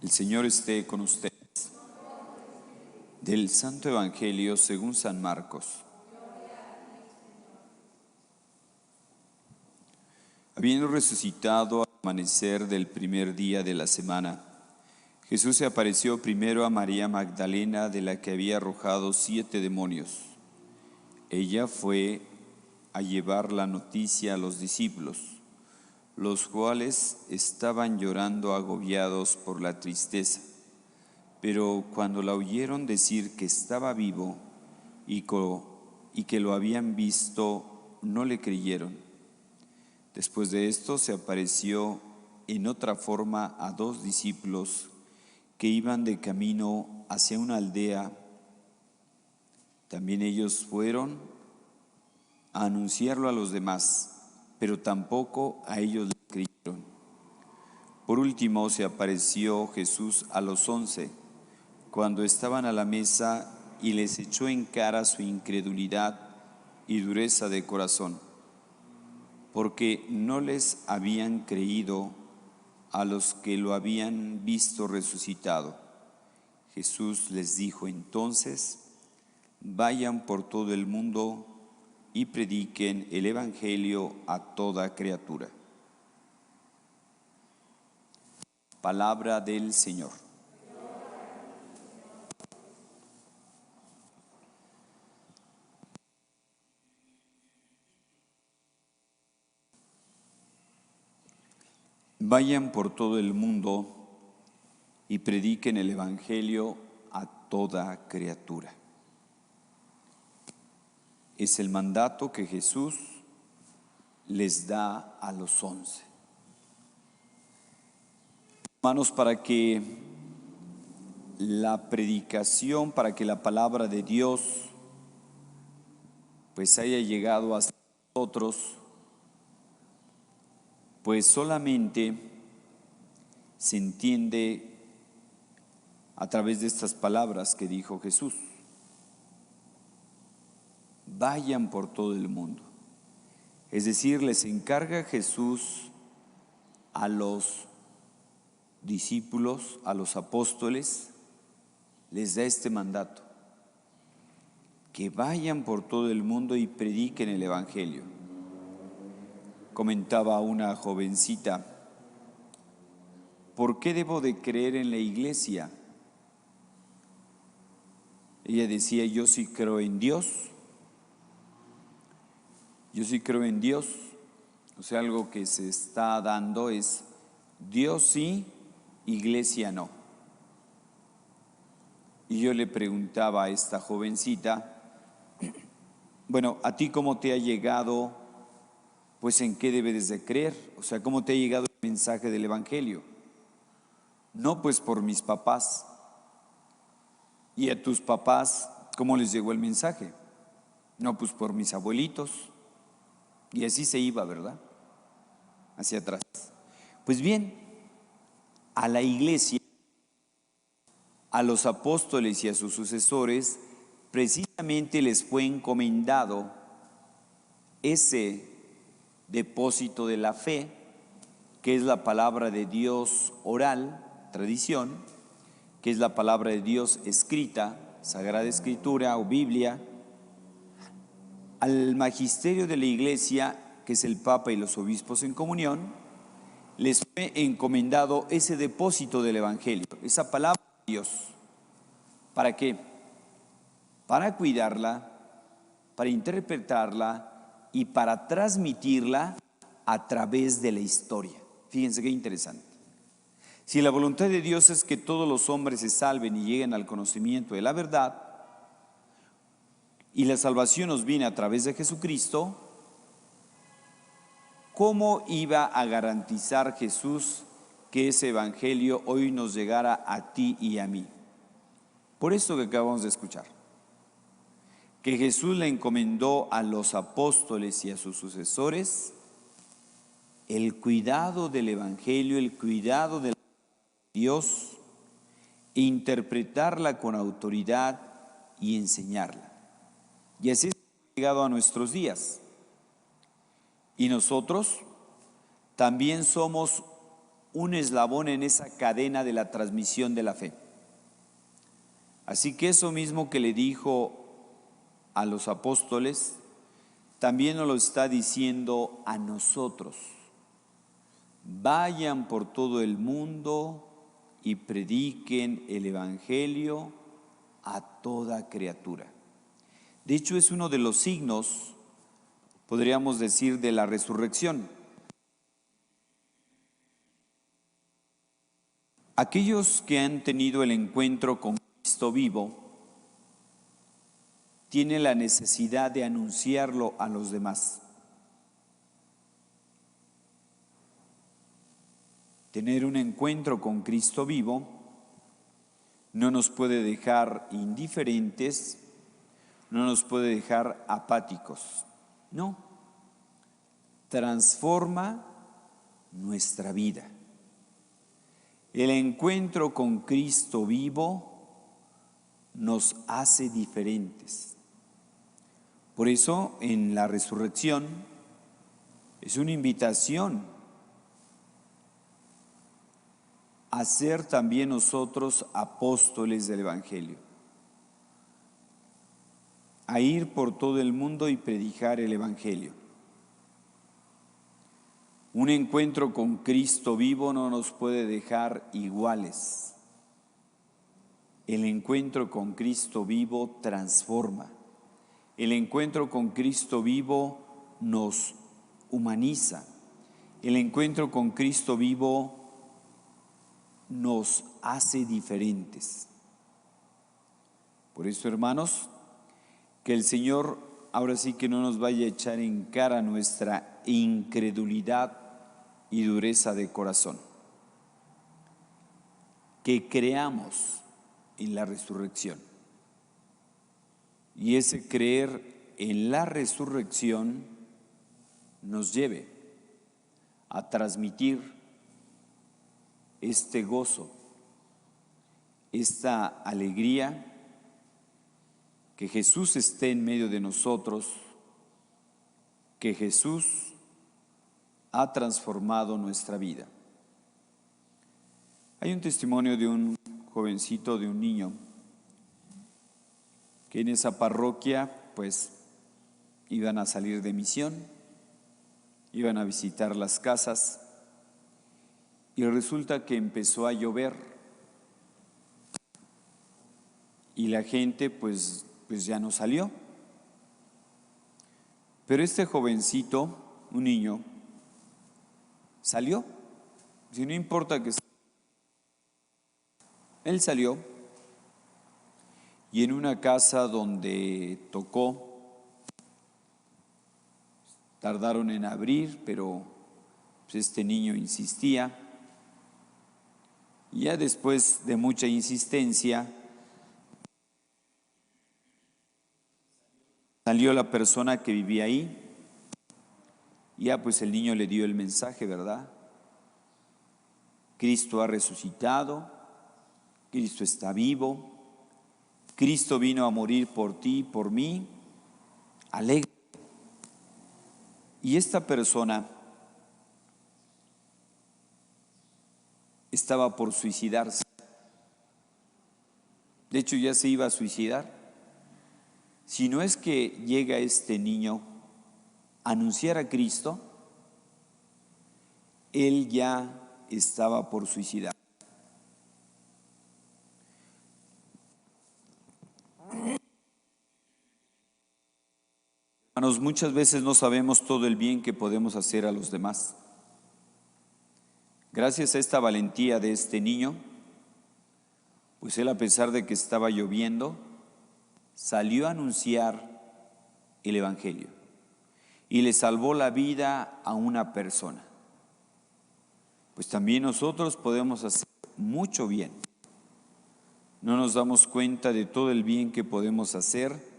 El Señor esté con ustedes. Del Santo Evangelio según San Marcos. Habiendo resucitado al amanecer del primer día de la semana, Jesús se apareció primero a María Magdalena, de la que había arrojado 7 demonios. Ella fue a llevar la noticia a los discípulos, los cuales estaban llorando agobiados por la tristeza. Pero cuando la oyeron decir que estaba vivo y que lo habían visto, no le creyeron. Después de esto se apareció en otra forma a 2 discípulos que iban de camino hacia una aldea. También ellos fueron a anunciarlo a los demás, pero tampoco a ellos le creyeron. Por último se apareció Jesús a los 11, cuando estaban a la mesa, y les echó en cara su incredulidad y dureza de corazón, porque no les habían creído a los que lo habían visto resucitado. Jesús les dijo entonces: vayan por todo el mundo y prediquen el Evangelio a toda criatura. Palabra del Señor. Vayan por todo el mundo y prediquen el Evangelio a toda criatura. Es el mandato que Jesús les da a los 11. Hermanos, para que la predicación, para que la palabra de Dios pues haya llegado hasta nosotros, pues solamente se entiende a través de estas palabras que dijo Jesús. Vayan por todo el mundo. Es decir, les encarga Jesús a los discípulos, a los apóstoles, les da este mandato: que vayan por todo el mundo y prediquen el Evangelio. Comentaba una jovencita: ¿por qué debo de creer en la iglesia? Ella decía: yo sí creo en Dios. Yo sí creo en Dios. O sea, algo que se está dando es Dios sí, iglesia no. Y yo le preguntaba a esta jovencita: bueno, ¿a ti cómo te ha llegado? Pues ¿en qué debes de creer? O sea, ¿cómo te ha llegado el mensaje del Evangelio? No, pues por mis papás. ¿Y a tus papás cómo les llegó el mensaje? No, pues por mis abuelitos. Y así se iba, ¿verdad? Hacia atrás. Pues bien, a la iglesia, a los apóstoles y a sus sucesores, precisamente les fue encomendado ese depósito de la fe, que es la palabra de Dios oral, tradición, que es la palabra de Dios escrita, Sagrada Escritura o Biblia. Al magisterio de la iglesia, que es el Papa y los obispos en comunión, les fue encomendado ese depósito del Evangelio, esa palabra de Dios. ¿Para qué? Para cuidarla, para interpretarla y para transmitirla a través de la historia. Fíjense qué interesante. Si la voluntad de Dios es que todos los hombres se salven y lleguen al conocimiento de la verdad, y la salvación nos viene a través de Jesucristo, ¿cómo iba a garantizar Jesús que ese Evangelio hoy nos llegara a ti y a mí? Por esto que acabamos de escuchar, que Jesús le encomendó a los apóstoles y a sus sucesores el cuidado del Evangelio, el cuidado de Dios, e interpretarla con autoridad y enseñarla. Y así ha llegado a nuestros días. Y nosotros también somos un eslabón en esa cadena de la transmisión de la fe. Así que eso mismo que le dijo a los apóstoles, también nos lo está diciendo a nosotros. Vayan por todo el mundo y prediquen el Evangelio a toda criatura. De hecho, es uno de los signos, podríamos decir, de la resurrección. Aquellos que han tenido el encuentro con Cristo vivo tienen la necesidad de anunciarlo a los demás. Tener un encuentro con Cristo vivo no nos puede dejar indiferentes, no nos puede dejar apáticos. No, transforma nuestra vida. El encuentro con Cristo vivo nos hace diferentes. Por eso en la resurrección es una invitación a ser también nosotros apóstoles del Evangelio, a ir por todo el mundo y predicar el Evangelio. Un encuentro con Cristo vivo no nos puede dejar iguales. El encuentro con Cristo vivo transforma. El encuentro con Cristo vivo nos humaniza. El encuentro con Cristo vivo nos hace diferentes. Por eso, hermanos, que el Señor ahora sí que no nos vaya a echar en cara nuestra incredulidad y dureza de corazón. Que creamos en la resurrección. Y ese creer en la resurrección nos lleve a transmitir este gozo, esta alegría, que Jesús esté en medio de nosotros, que Jesús ha transformado nuestra vida. Hay un testimonio de un jovencito, de un niño, que en esa parroquia pues iban a salir de misión, iban a visitar las casas y resulta que empezó a llover y la gente pues ya no salió. Pero este jovencito, un niño, salió. Si no importa que él salió, y en una casa donde tocó, tardaron en abrir, pero pues este niño insistía. Y ya después de mucha insistencia, salió la persona que vivía ahí. Y ya pues el niño le dio el mensaje, ¿verdad? Cristo ha resucitado, Cristo está vivo, Cristo vino a morir por ti y por mí, alegre. Y esta persona estaba por suicidarse. De hecho, ya se iba a suicidar. Si no es que llega este niño a anunciar a Cristo, él ya estaba por suicidar. Hermanos, muchas veces no sabemos todo el bien que podemos hacer a los demás. Gracias a esta valentía de este niño, pues él, a pesar de que estaba lloviendo, salió a anunciar el Evangelio y le salvó la vida a una persona. Pues también nosotros podemos hacer mucho bien. No nos damos cuenta de todo el bien que podemos hacer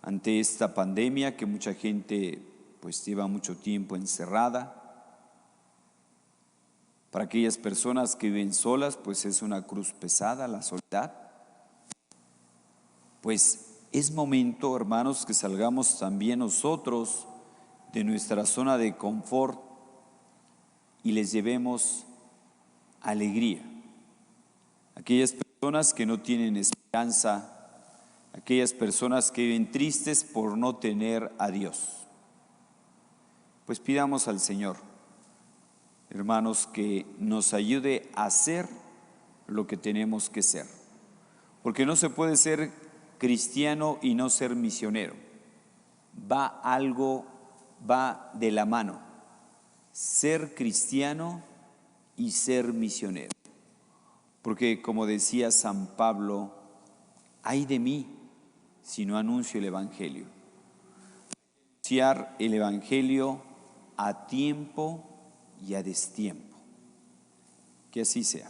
ante esta pandemia, que mucha gente pues lleva mucho tiempo encerrada. Para aquellas personas que viven solas, pues es una cruz pesada la soledad. Pues es momento, hermanos, que salgamos también nosotros de nuestra zona de confort y les llevemos alegría. Aquellas personas que no tienen esperanza, aquellas personas que viven tristes por no tener a Dios. Pues pidamos al Señor, hermanos, que nos ayude a hacer lo que tenemos que ser. Porque no se puede ser cristiano y no ser misionero. Va de la mano. Ser cristiano y ser misionero. Porque como decía San Pablo, ay de mí si no anuncio el Evangelio. Anunciar el Evangelio a tiempo y a destiempo. Que así sea.